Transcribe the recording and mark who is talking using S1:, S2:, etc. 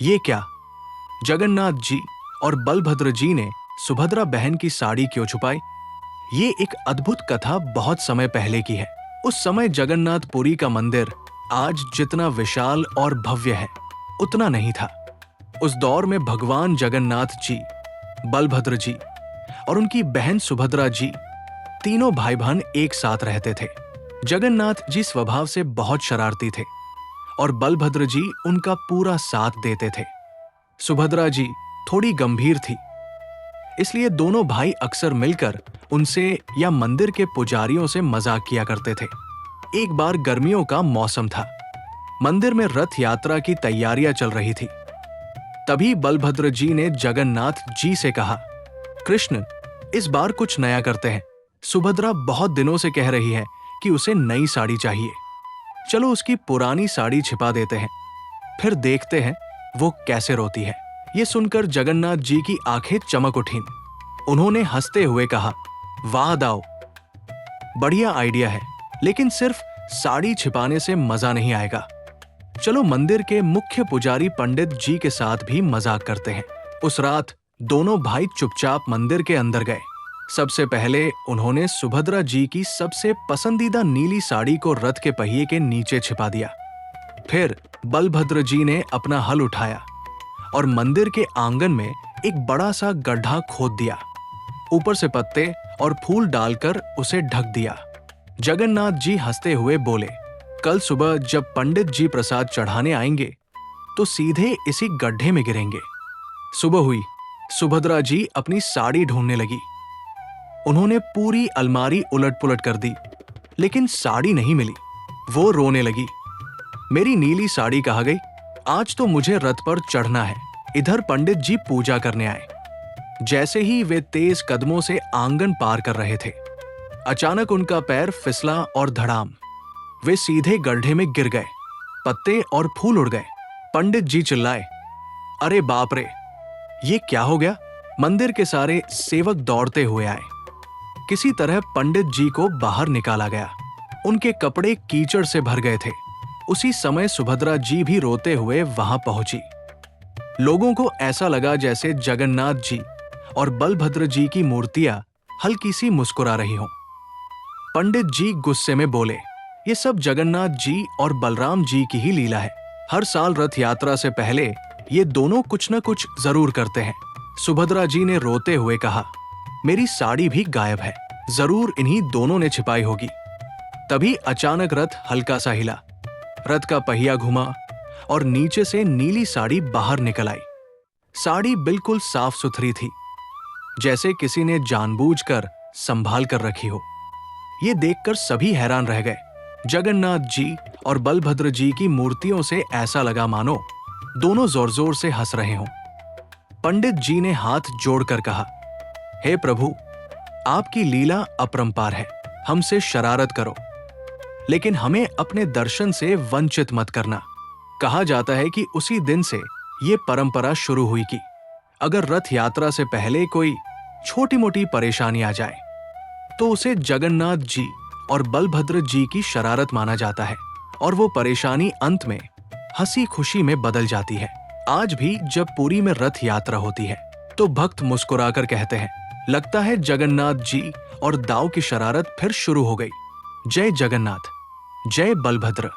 S1: ये क्या? जगन्नाथ जी और बलभद्र जी ने सुभद्रा बहन की साड़ी क्यों छुपाई? ये एक अद्भुत कथा बहुत समय पहले की है। उस समय जगन्नाथपुरी का मंदिर आज जितना विशाल और भव्य है उतना नहीं था। उस दौर में भगवान जगन्नाथ जी, बलभद्र जी और उनकी बहन सुभद्रा जी तीनों भाई बहन एक साथ रहते थे। जगन्नाथ जी स्वभाव से बहुत शरारती थे और बलभद्र जी उनका पूरा साथ देते थे। सुभद्रा जी थोड़ी गंभीर थी, इसलिए दोनों भाई अक्सर मिलकर उनसे या मंदिर के पुजारियों से मजाक किया करते थे। एक बार गर्मियों का मौसम था। मंदिर में रथ यात्रा की तैयारियां चल रही थी। तभी बलभद्र जी ने जगन्नाथ जी से कहा, कृष्ण, इस बार कुछ नया करते हैं। सुभद्रा बहुत दिनों से कह रही है कि उसे नई साड़ी चाहिए। चलो उसकी पुरानी साड़ी छिपा देते हैं, फिर देखते हैं वो कैसे रोती है। ये सुनकर जगन्नाथ जी की आंखें चमक उठीं। उन्होंने हंसते हुए कहा, वाह दाऊ, बढ़िया आइडिया है, लेकिन सिर्फ साड़ी छिपाने से मजा नहीं आएगा। चलो मंदिर के मुख्य पुजारी पंडित जी के साथ भी मजाक करते हैं। उस रात दोनों भाई चुपचाप मंदिर के अंदर गए। सबसे पहले उन्होंने सुभद्रा जी की सबसे पसंदीदा नीली साड़ी को रथ के पहिए के नीचे छिपा दिया। फिर बलभद्र जी ने अपना हल उठाया और मंदिर के आंगन में एक बड़ा सा गड्ढा खोद दिया। ऊपर से पत्ते और फूल डालकर उसे ढक दिया। जगन्नाथ जी हंसते हुए बोले, कल सुबह जब पंडित जी प्रसाद चढ़ाने आएंगे तो सीधे इसी गड्ढे में गिरेंगे। सुबह हुई, सुभद्रा जी अपनी साड़ी ढूंढने लगी। उन्होंने पूरी अलमारी उलट पुलट कर दी, लेकिन साड़ी नहीं मिली। वो रोने लगी, मेरी नीली साड़ी कहाँ गई? आज तो मुझे रथ पर चढ़ना है। इधर पंडित जी पूजा करने आए। जैसे ही वे तेज कदमों से आंगन पार कर रहे थे, अचानक उनका पैर फिसला और धड़ाम, वे सीधे गड्ढे में गिर गए। पत्ते और फूल उड़ गए। पंडित जी चिल्लाए, अरे बाप रे, ये क्या हो गया? मंदिर के सारे सेवक दौड़ते हुए आए। किसी तरह पंडित जी को बाहर निकाला गया। उनके कपड़े कीचड़ से भर गए थे। उसी समय सुभद्रा जी भी रोते हुए वहां पहुंची। लोगों को ऐसा लगा जैसे जगन्नाथ जी और बलभद्र जी की मूर्तियां हल्की सी मुस्कुरा रही हों। पंडित जी गुस्से में बोले, ये सब जगन्नाथ जी और बलराम जी की ही लीला है। हर साल रथ यात्रा से पहले ये दोनों कुछ न कुछ जरूर करते हैं। सुभद्रा जी ने रोते हुए कहा, मेरी साड़ी भी गायब है, जरूर इन्हीं दोनों ने छिपाई होगी। तभी अचानक रथ हल्का सा हिला। रथ का पहिया घुमा और नीचे से नीली साड़ी बाहर निकल आई। साड़ी बिल्कुल साफ सुथरी थी, जैसे किसी ने जानबूझकर संभाल कर रखी हो। ये देखकर सभी हैरान रह गए। जगन्नाथ जी और बलभद्र जी की मूर्तियों से ऐसा लगा मानो दोनों जोर जोर से हंस रहे हों। पंडित जी ने हाथ जोड़कर कहा, हे प्रभु, आपकी लीला अपरंपार है। हमसे शरारत करो, लेकिन हमें अपने दर्शन से वंचित मत करना। कहा जाता है कि उसी दिन से ये परंपरा शुरू हुई कि अगर रथ यात्रा से पहले कोई छोटी मोटी परेशानी आ जाए तो उसे जगन्नाथ जी और बलभद्र जी की शरारत माना जाता है और वो परेशानी अंत में हंसी खुशी में बदल जाती है। आज भी जब पुरी में रथ यात्रा होती है तो भक्त मुस्कुराकर कहते हैं, लगता है जगन्नाथ जी और दाऊ की शरारत फिर शुरू हो गई। जय जगन्नाथ, जय बलभद्र।